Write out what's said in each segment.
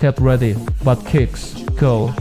Step ready, butt kicks, go.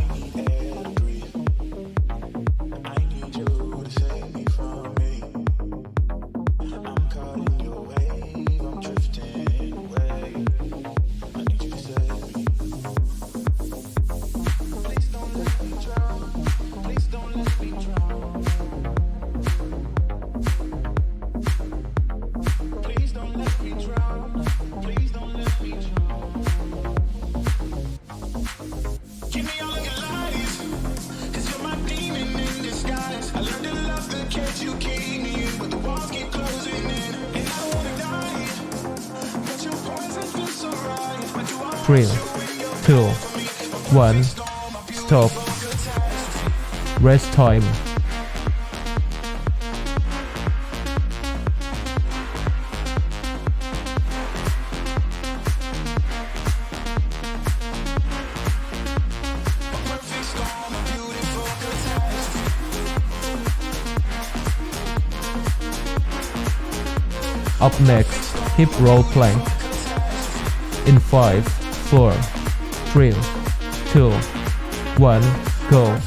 Three, two, one, stop. Rest time. Up next, hip roll plank. In 5, 4, 3, 2, 1, go.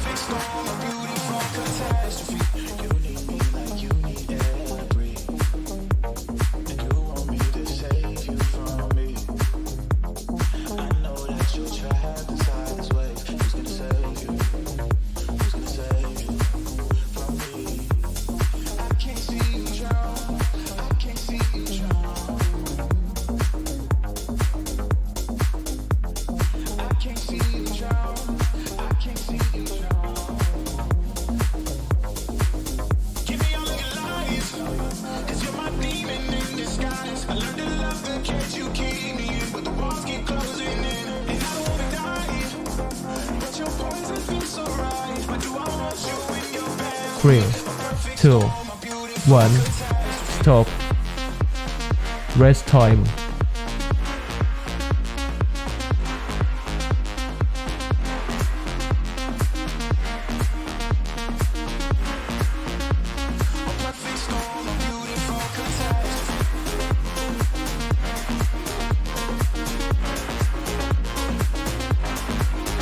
Three, two, one, stop. Rest time.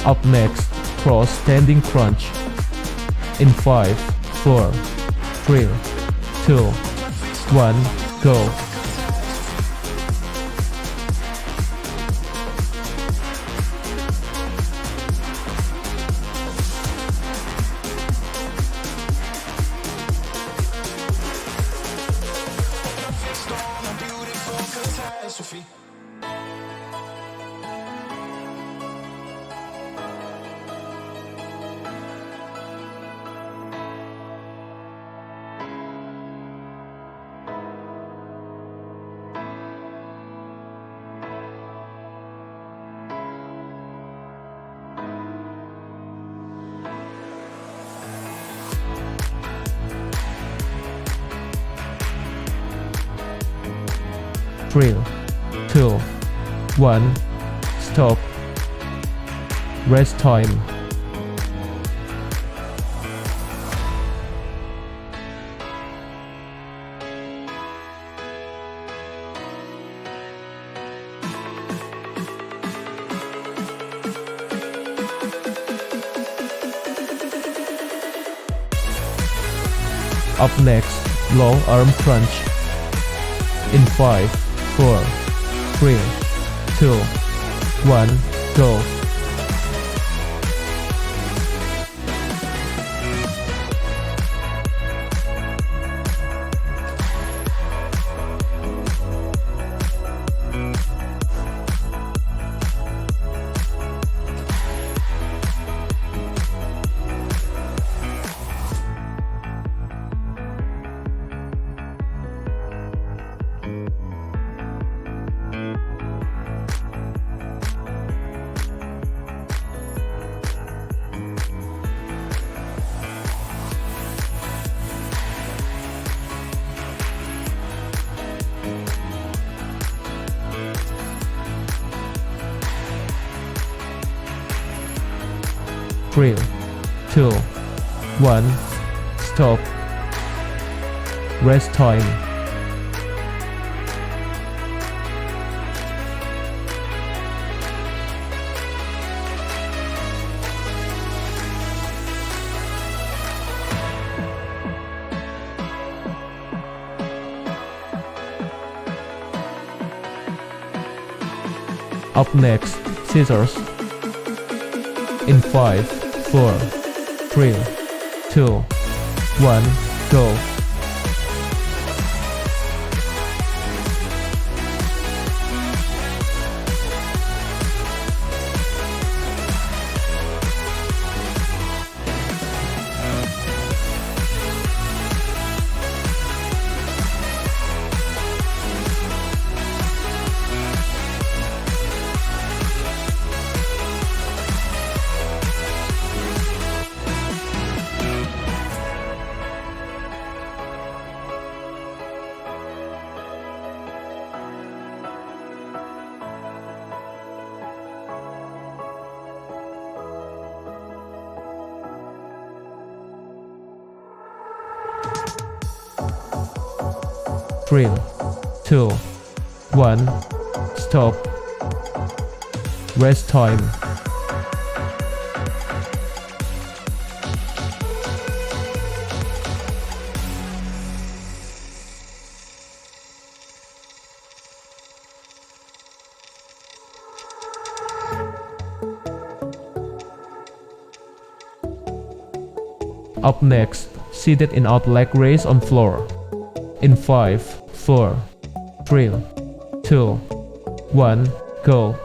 Up next, cross standing crunch. In 5, 4, 3, 2, 1, go. Three, two, one, stop. Rest time. Up next, long arm crunch. In 5, 4, 3, 2, 1, go. Three, two, one, stop. Rest time. Up next, scissors. In 5, 4, 3, 2, 1, go. Three, 2, 1, stop. Rest time. Up next, seated in out leg raise on floor. In 5, 4, 3, 2, 1, go.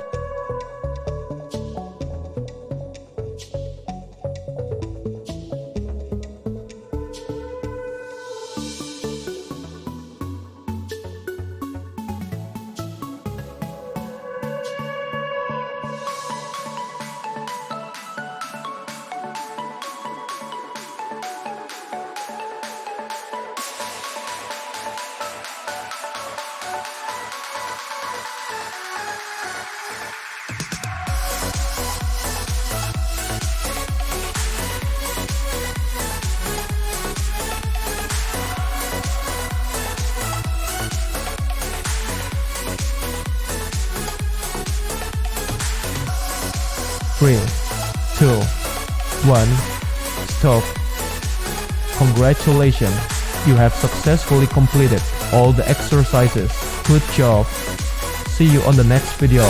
Three, 2, 1, stop. Congratulations, you have successfully completed all the exercises. Good job. See you on the next video.